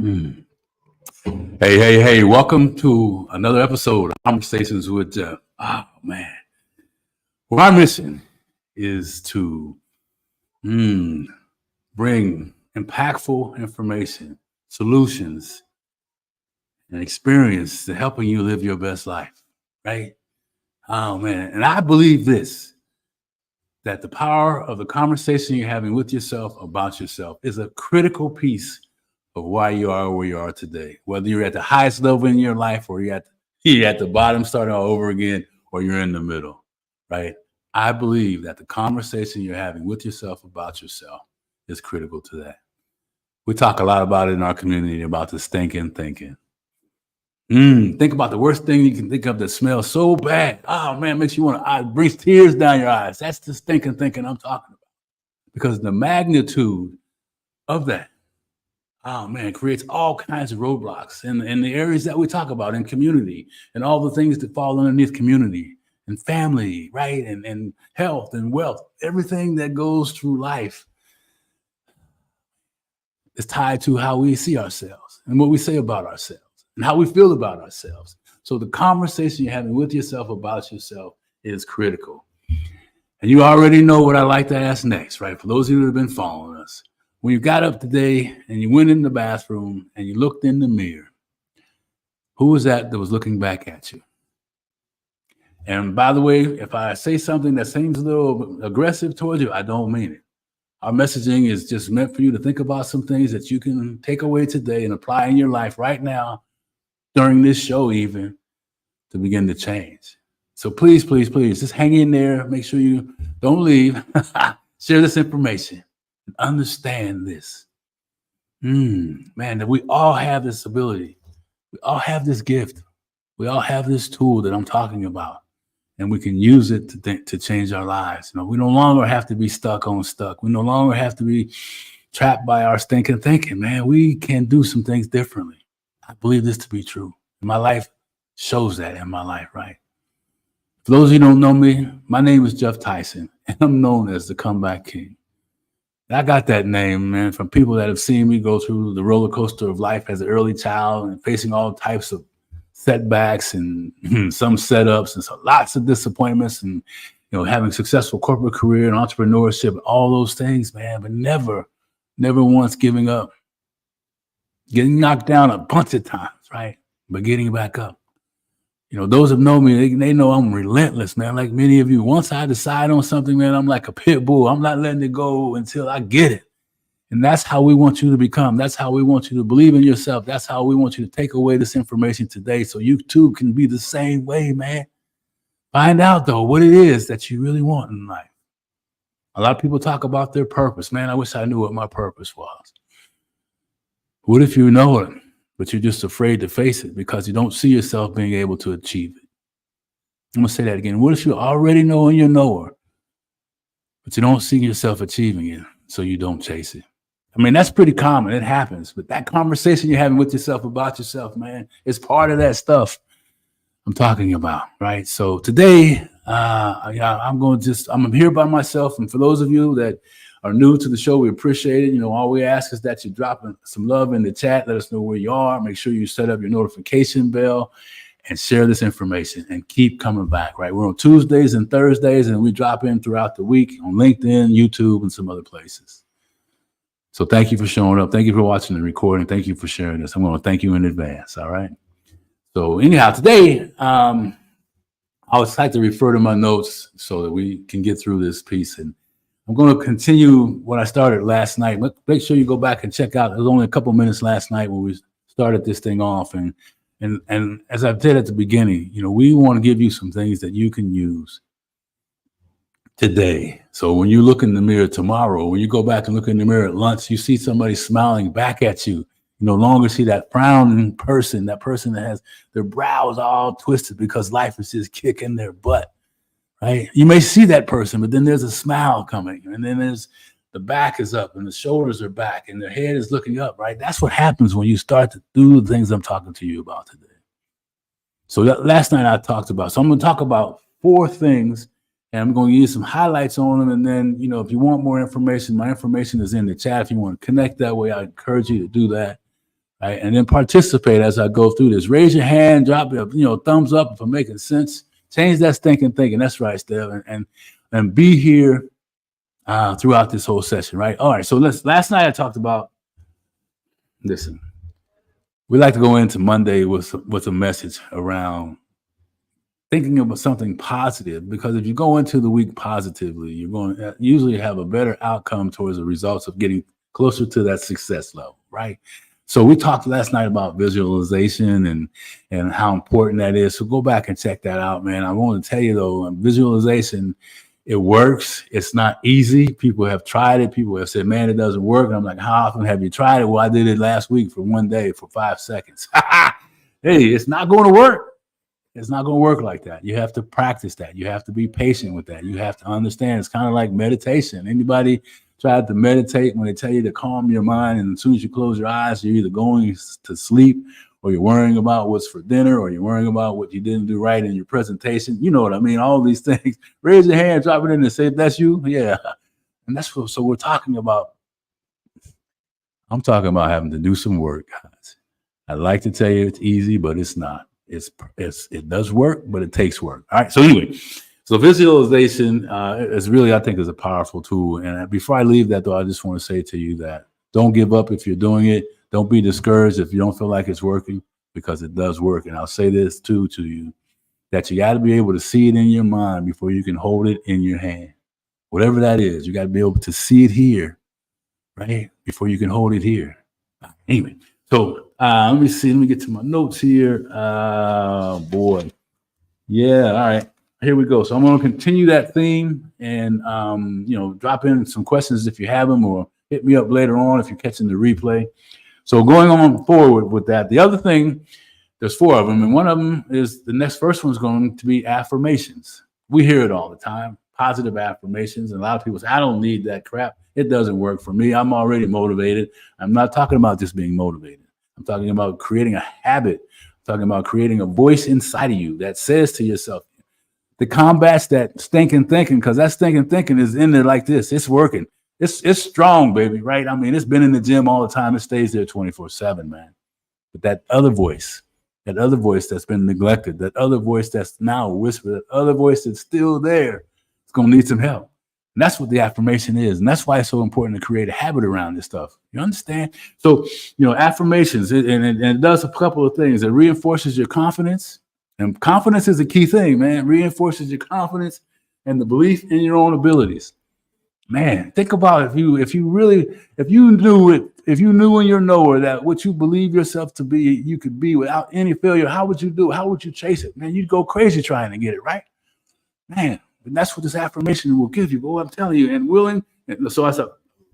Mm. Hey, welcome to another episode of Conversations with Geoff. Oh, man. Well, our mission is to bring impactful information, solutions, and experience to helping you live your best life, right? Oh, man. And I believe this, that the power of the conversation you're having with yourself about yourself is a critical piece of why you are where you are today. Whether you're at the highest level in your life or you're at the bottom starting all over again, or you're in the middle, right? I believe that the conversation you're having with yourself about yourself is critical to that. We talk a lot about it in our community about the stinkin thinking. Think about the worst thing you can think of that smells so bad. Oh man, makes you want to brings tears down your eyes. That's the stinking thinking I'm talking about. Because the magnitude of that, oh man, creates all kinds of roadblocks in the areas that we talk about in community and all the things that fall underneath community and family, right? And health and wealth. Everything that goes through life is tied to how we see ourselves and what we say about ourselves and how we feel about ourselves. So the conversation you're having with yourself about yourself is critical. And you already know what I like to ask next, right? For those of you that have been following us. When you got up today and you went in the bathroom and you looked in the mirror, who was that was looking back at you? And by the way, if I say something that seems a little aggressive towards you, I don't mean it. Our messaging is just meant for you to think about some things that you can take away today and apply in your life right now, during this show even, to begin to change. So please, just hang in there. Make sure you don't leave. Share this information. Understand this. Man, that we all have this ability. We all have this gift. We all have this tool that I'm talking about. And we can use it to change our lives. You know, we no longer have to be stuck. We no longer have to be trapped by our stinking thinking, man. We can do some things differently. I believe this to be true. My life shows that in my life, right? For those of you who don't know me, my name is Geoff Tyson, and I'm known as the Comeback King. I got that name, man, from people that have seen me go through the roller coaster of life as an early child and facing all types of setbacks and some setups and so lots of disappointments and, having successful corporate career and entrepreneurship, all those things, man, but never once giving up, getting knocked down a bunch of times, right? But getting back up. Those that know me, they know I'm relentless, man. Like many of you, once I decide on something, man, I'm like a pit bull. I'm not letting it go until I get it. And that's how we want you to become. That's how we want you to believe in yourself. That's how we want you to take away this information today so you too can be the same way, man. Find out, though, what it is that you really want in life. A lot of people talk about their purpose. Man, I wish I knew what my purpose was. What if you know it, but you're just afraid to face it because you don't see yourself being able to achieve it? I'm going to say that again. What if you already know and you know her, but you don't see yourself achieving it, so you don't chase it? I mean, that's pretty common. It happens. But that conversation you're having with yourself about yourself, man, is part of that stuff I'm talking about, right? So today, I'm here by myself. And for those of you that are new to the show, we appreciate it. All we ask is that you drop some love in the chat. Let us know where you are. Make sure you set up your notification bell and share this information and keep coming back, right? We're on Tuesdays and Thursdays, and we drop in throughout the week on LinkedIn, YouTube, and some other places. So thank you for showing up. Thank you for watching the recording. Thank you for sharing this. I'm going to thank you in advance, all right? So anyhow, today, I would like to refer to my notes so that we can get through this piece. And I'm going to continue what I started last night. Make sure you go back and check out. It was only a couple minutes last night when we started this thing off. And as I've said at the beginning, we want to give you some things that you can use today. So when you look in the mirror tomorrow, when you go back and look in the mirror at lunch, you see somebody smiling back at you. You no longer see that frowning person, that person that has their brows all twisted because life is just kicking their butt, right? You may see that person, but then there's a smile coming, and then there's the back is up and the shoulders are back and their head is looking up, right? That's what happens when you start to do the things I'm talking to you about today. So last night I talked about, so I'm going to talk about 4 things. And I'm going to give you some highlights on them. And then, if you want more information, my information is in the chat. If you want to connect that way, I encourage you to do that. right? And then participate as I go through this. Raise your hand, drop your thumbs up if I'm making sense. Change that stinking thinking. That's right, Steph. And be here throughout this whole session, right? All right. So last night I talked about, listen, we like to go into Monday with a message around thinking about something positive, because if you go into the week positively, you're going to usually have a better outcome towards the results of getting closer to that success level, right? So we talked last night about visualization and how important that is. So go back and check that out, man. I want to tell you though, visualization, it works. It's not easy. People have tried it. People have said, man, it doesn't work. And I'm like, how often have you tried it? Well, I did it last week for one day for 5 seconds. Hey, it's not going to work. It's not going to work like that. You have to practice that. You have to be patient with that. You have to understand. It's kind of like meditation. Anybody tried to meditate when they tell you to calm your mind, and as soon as you close your eyes, you're either going to sleep, or you're worrying about what's for dinner, or you're worrying about what you didn't do right in your presentation. You know what I mean? All these things. Raise your hand, drop it in and say, if that's you, yeah. And that's what, so we're talking about. I'm talking about having to do some work, guys. I'd like to tell you it's easy, but it's not. It does work, but it takes work. All right. So anyway, so visualization is really, I think, is a powerful tool. And before I leave that, though, I just want to say to you that don't give up if you're doing it. Don't be discouraged if you don't feel like it's working, because it does work. And I'll say this too to you, that you got to be able to see it in your mind before you can hold it in your hand. Whatever that is, you got to be able to see it here, right? Before you can hold it here. Anyway, so let me see. Let me get to my notes here. Boy. Yeah. All right. Here we go. So I'm going to continue that theme and, drop in some questions if you have them, or hit me up later on if you're catching the replay. So going on forward with that, the other thing, there's 4 of them. And one of them is the first one's going to be affirmations. We hear it all the time, positive affirmations. And a lot of people say, I don't need that crap. It doesn't work for me. I'm already motivated. I'm not talking about just being motivated. I'm talking about creating a habit. I'm talking about creating a voice inside of you that says to yourself, that combats that stinking thinking, because that stinking thinking is in there like this. It's working. It's strong, baby, right? I mean, it's been in the gym all the time. It stays there 24/7, man. But that other voice that's been neglected, that other voice that's now whispered, that other voice that's still there, it's going to need some help. And that's what the affirmation is. And that's why it's so important to create a habit around this stuff. You understand? So, affirmations, and it does a couple of things. It reinforces your confidence. And confidence is a key thing, man. It reinforces your confidence and the belief in your own abilities. Man, think about if you knew in your knower that what you believe yourself to be, you could be without any failure, how would you do it? How would you chase it? Man, you'd go crazy trying to get it, right? Man, and that's what this affirmation will give you. But I'm telling you, so I said,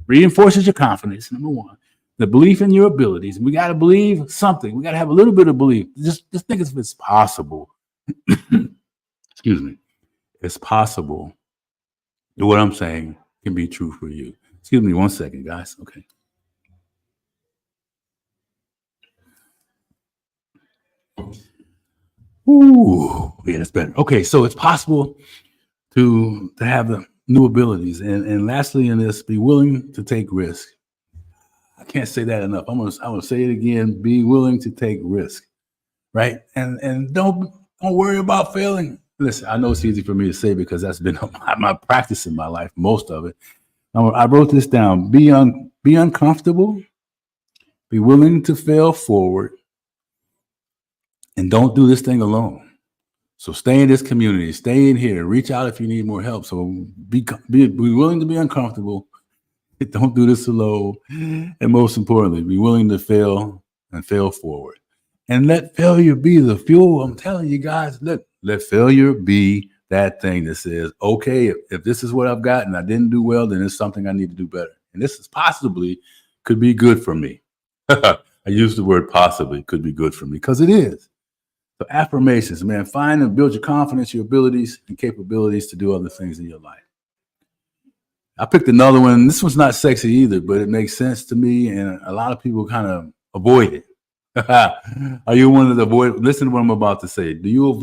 reinforces your confidence, number 1. The belief in your abilities. We got to believe something. We got to have a little bit of belief. Just think if it's possible. Excuse me. It's possible that what I'm saying can be true for you. Excuse me 1 second, guys. Okay. Ooh, yeah, that's better. Okay, so it's possible to have the new abilities. And lastly in this, be willing to take risk. I can't say that enough. I'm gonna say it again. Be willing to take risk, right? And don't worry about failing. Listen, I know it's easy for me to say because that's been my practice in my life, most of it. I wrote this down. Be uncomfortable. Be willing to fail forward, and don't do this thing alone. So stay in this community. Stay in here. Reach out if you need more help. So be willing to be uncomfortable. Don't do this alone. And most importantly, be willing to fail and fail forward. And let failure be the fuel. I'm telling you guys, let failure be that thing that says, okay, if this is what I've got and I didn't do well, then it's something I need to do better. And this is possibly could be good for me. I use the word possibly could be good for me because it is. So affirmations, man, find and build your confidence, your abilities and capabilities to do other things in your life. I picked another one. This one's not sexy either, but it makes sense to me. And a lot of people kind of avoid it. Are you one of the avoid? Listen to what I'm about to say. Do you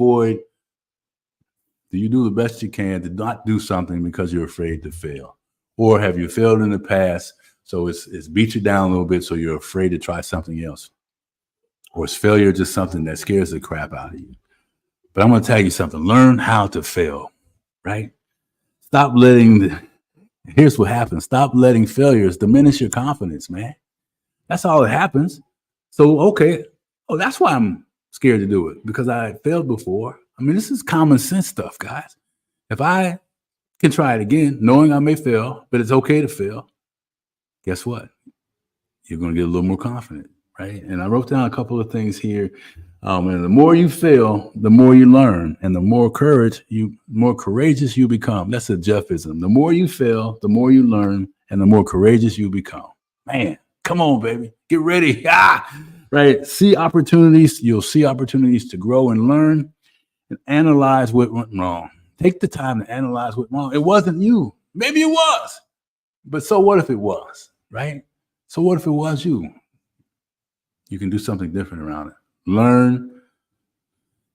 do the best you can to not do something because you're afraid to fail? Or have you failed in the past? So it's beat you down a little bit. So you're afraid to try something else. Or is failure just something that scares the crap out of you? But I'm going to tell you something. Learn how to fail, right? Stop letting, here's what happens. Stop letting failures diminish your confidence, man. That's all that happens. So, okay. Oh, that's why I'm scared to do it, because I failed before. I mean, this is common sense stuff, guys. If I can try it again, knowing I may fail, but it's okay to fail, guess what? You're going to get a little more confident, right? And I wrote down a couple of things here. And the more you fail, the more you learn, and the more courageous you become. That's a Geoffism. The more you fail, the more you learn, and the more courageous you become. Man, come on, baby, get ready. Right? See opportunities. You'll see opportunities to grow and learn, and analyze what went wrong. Take the time to analyze what went wrong. It wasn't you. Maybe it was, but so what if it was, right? So what if it was you? You can do something different around it. Learn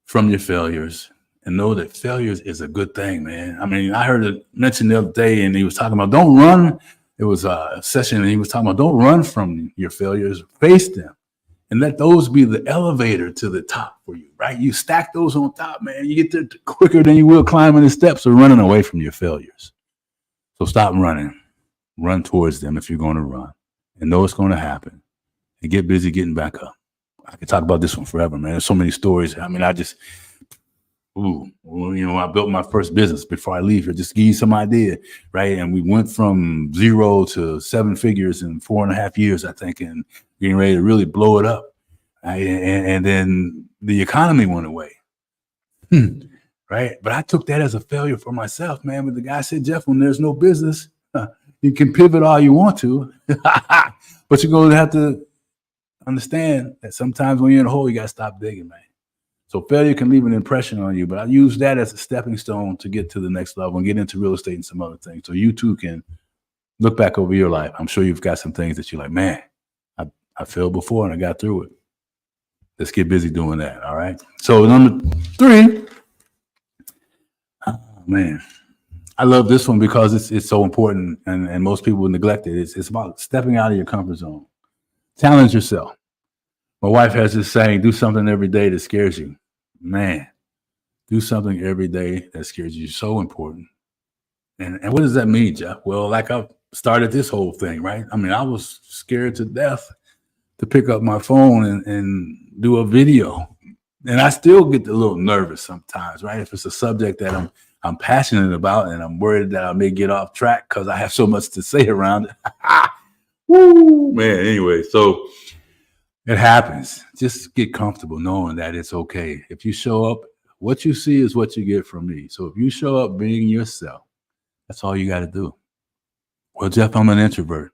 from your failures and know that failures is a good thing, man. I mean, I heard it mentioned the other day, and he was talking about don't run. It was a session, and he was talking about don't run from your failures, face them, and let those be the elevator to the top for you, right? You stack those on top, man. You get there quicker than you will climbing the steps or running away from your failures. So stop running. Run towards them if you're going to run, and know it's going to happen. And get busy getting back up. I could talk about this one forever, man. There's so many stories. I mean, I built my first business before I leave here, just to give you some idea, right? And we went from 0 to 7 figures in 4.5 years, I think, and getting ready to really blow it up. Right? And then the economy went away, right? But I took that as a failure for myself, man. But the guy said, Geoff, when there's no business, you can pivot all you want to, but you're going to have to understand that sometimes when you're in a hole, you got to stop digging, man. So failure can leave an impression on you, but I use that as a stepping stone to get to the next level and get into real estate and some other things. So you too can look back over your life. I'm sure you've got some things that you're like, man, I failed before and I got through it. Let's get busy doing that. All right. So number 3, man, I love this one because it's so important, and most people neglect it. It's about stepping out of your comfort zone. Challenge yourself. My wife has this saying, do something every day that scares you. Man, do something every day that scares you. So important. And what does that mean, Geoff? Well, like I started this whole thing, right? I mean, I was scared to death to pick up my phone and do a video. And I still get a little nervous sometimes, right? If it's a subject that I'm passionate about and I'm worried that I may get off track because I have so much to say around it. Woo, man. Anyway, so it happens. Just get comfortable knowing that it's okay. If you show up, what you see is what you get from me. So if you show up being yourself, that's all you got to do. Well, Geoff, I'm an introvert.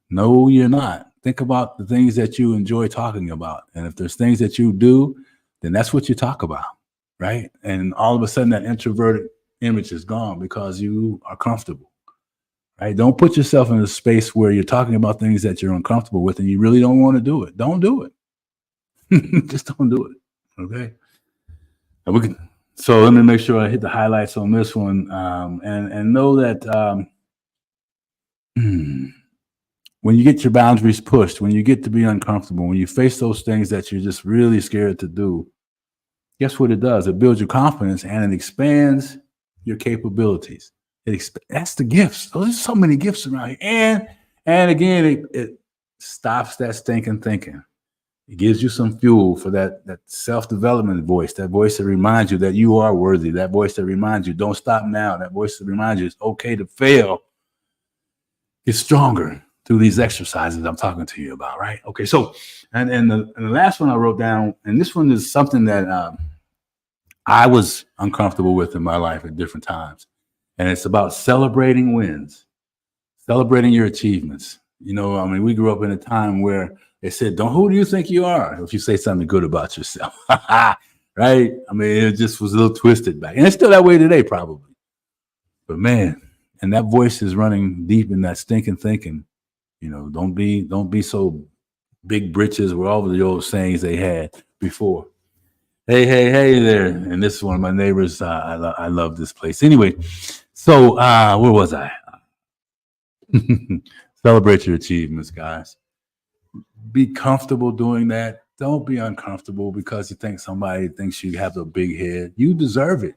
No, you're not. Think about the things that you enjoy talking about. And if there's things that you do, then that's what you talk about, right? And all of a sudden that introverted image is gone because you are comfortable. Right? Don't put yourself in a space where you're talking about things that you're uncomfortable with and you really don't want to do it. Don't do it. Just don't do it. Okay. So let me make sure I hit the highlights on this one, and know that when you get your boundaries pushed, when you get to be uncomfortable, when you face those things that you're just really scared to do, guess what it does? It builds your confidence and it expands your capabilities. That's the gifts. There's so many gifts around here. And again, it stops that stinking thinking. It gives you some fuel for that self-development voice, that voice that reminds you that you are worthy, that voice that reminds you, don't stop now, that voice that reminds you it's okay to fail. Get stronger through these exercises I'm talking to you about, right? Okay, so, and the last one I wrote down, and this one is something that I was uncomfortable with in my life at different times. And it's about celebrating wins, celebrating your achievements. You know, I mean, we grew up in a time where they said, who do you think you are? If you say something good about yourself, right? I mean, it just was a little twisted back. And it's still that way today, probably. But man, and that voice is running deep in that stinking thinking. You know, don't be so big britches with all of the old sayings they had before. Hey there. And this is one of my neighbors. I love this place. Anyway, so where was I? Celebrate your achievements, guys. Be comfortable doing that. Don't be uncomfortable because you think somebody thinks you have a big head. You deserve it,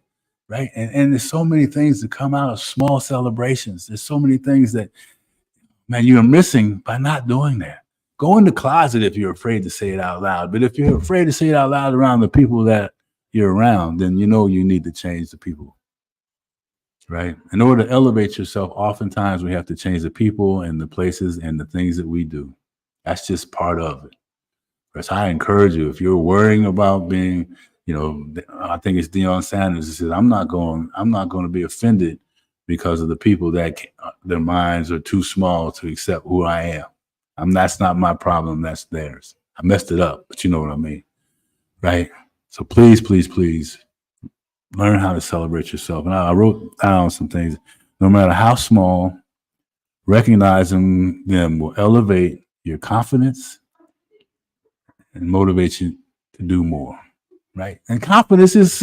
right? And there's so many things that come out of small celebrations. There's so many things that, man, you're missing by not doing that. Go in the closet if you're afraid to say it out loud. But if you're afraid to say it out loud around the people that you're around, then you know you need to change the people, right? In order to elevate yourself, oftentimes we have to change the people and the places and the things that we do. That's just part of it. So I encourage you, if you're worrying about being, I think it's Deion Sanders who says, I'm not going to be offended because of the people that their minds are too small to accept who I am. That's not my problem. That's theirs. I messed it up, but you know what I mean, right? So please, please, please learn how to celebrate yourself. And I wrote down some things. No matter how small, recognizing them will elevate your confidence and motivate you to do more, right? And confidence is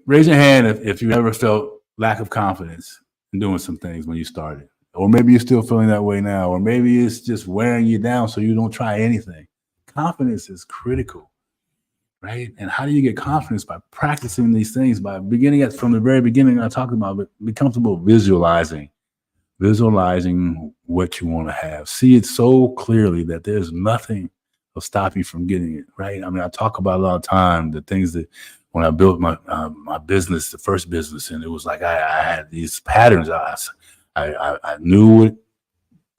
raise your hand if you ever felt lack of confidence in doing some things when you started. Or maybe you're still feeling that way now, or maybe it's just wearing you down so you don't try anything. Confidence is critical, right? And how do you get confidence? By practicing these things, by beginning from the very beginning I talked about, but be comfortable visualizing what you want to have. See it so clearly that there's nothing will stop you from getting it, right? I mean, I talk about a lot of time the things that when I built my business, the first business, and it was like I had these patterns. I knew what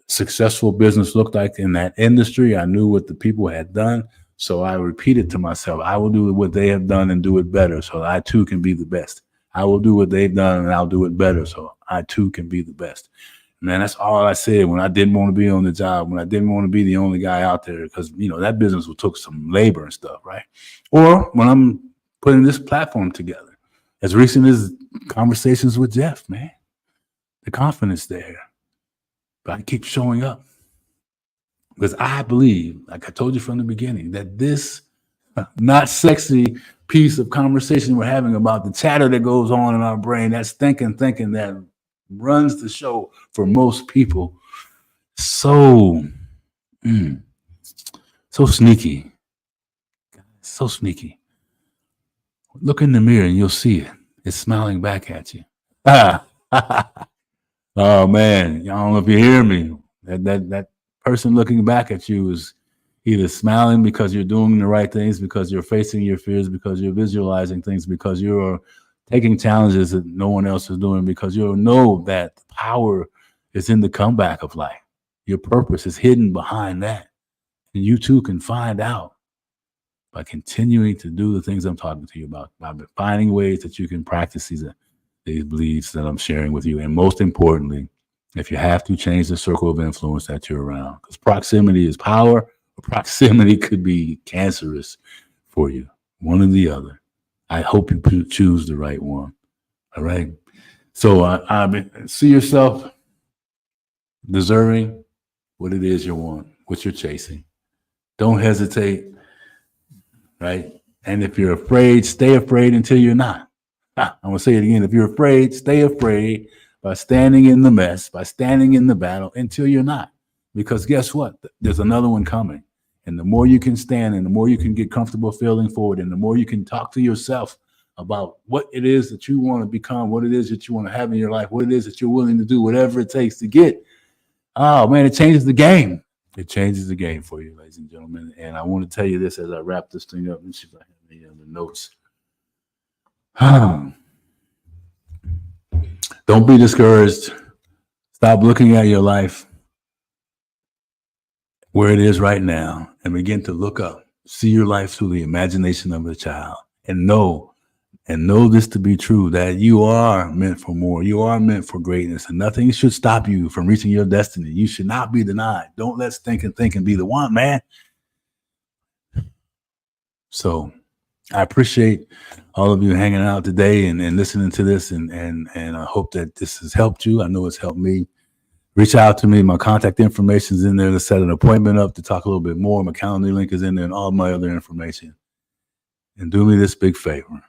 successful business looked like in that industry. I knew what the people had done. So I repeated to myself, I will do what they have done and do it better so I too can be the best. I will do what they've done and I'll do it better so I too can be the best. Man, that's all I said when I didn't want to be on the job, when I didn't want to be the only guy out there, because, that business took some labor and stuff, right? Or when I'm putting this platform together, as recent as Conversations with Geoff, man, the confidence there. But I keep showing up because I believe, like I told you from the beginning, that this not sexy piece of conversation we're having about the chatter that goes on in our brain, that's thinking that runs the show for most people. So sneaky. So sneaky. Look in the mirror and you'll see it. It's smiling back at you. Oh man, I don't know if you hear me. That person looking back at you is either smiling because you're doing the right things, because you're facing your fears, because you're visualizing things, because you're taking challenges that no one else is doing, because you know that the power is in the comeback of life. Your purpose is hidden behind that. And you too can find out by continuing to do the things I'm talking to you about, by finding ways that you can practice these beliefs that I'm sharing with you. And most importantly, if you have to, change the circle of influence that you're around, because proximity is power, or proximity could be cancerous for you, one or the other. I hope you choose the right one. All right. So see yourself deserving what it is you want, what you're chasing. Don't hesitate. Right. And if you're afraid, stay afraid until you're not. I'm going to say it again. If you're afraid, stay afraid by standing in the mess, by standing in the battle until you're not. Because guess what? There's another one coming. And the more you can stand and the more you can get comfortable failing forward and the more you can talk to yourself about what it is that you want to become, what it is that you want to have in your life, what it is that you're willing to do, whatever it takes to get. Oh, man, it changes the game. It changes the game for you, ladies and gentlemen. And I want to tell you this as I wrap this thing up. Let me see if I have any other notes. Don't be discouraged. Stop looking at your life where it is right now and begin to look up. See your life through the imagination of a child and know this to be true, that you are meant for more. You are meant for greatness, and nothing should stop you from reaching your destiny. You should not be denied. Don't let thinkin be the one, man. So I appreciate all of you hanging out today and listening to this, and I hope that this has helped you. I know it's helped me. Reach out to me. My contact information is in there. Let's set an appointment up to talk a little bit more. My calendar link is in there and all my other information. And do me this big favor.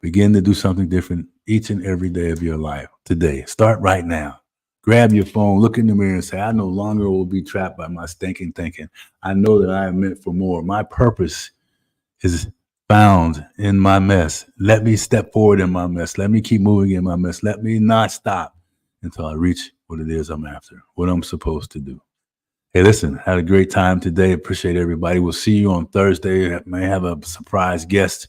Begin to do something different each and every day of your life today. Start right now. Grab your phone, look in the mirror and say, I no longer will be trapped by my stinking thinking. I know that I am meant for more. My purpose is found in my mess. Let me step forward in my mess. Let me keep moving in my mess. Let me not stop until I reach what it is I'm after, what I'm supposed to do. Hey, listen, had a great time today. Appreciate everybody. We'll see you on Thursday. I may have a surprise guest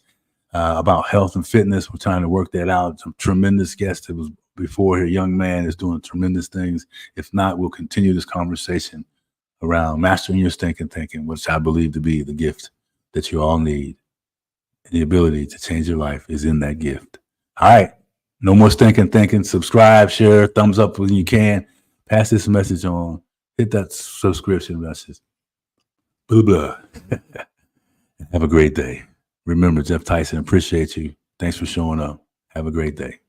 about health and fitness. We're trying to work that out. Some tremendous guest that was before here. Young man is doing tremendous things. If not, we'll continue this conversation around mastering your stinking thinking, which I believe to be the gift that you all need. And the ability to change your life is in that gift. All right. No more stinking thinking. Subscribe, share, thumbs up when you can. Pass this message on. Hit that subscription message. Blah, blah. Have a great day. Remember, Geoff Tyson, appreciate you. Thanks for showing up. Have a great day.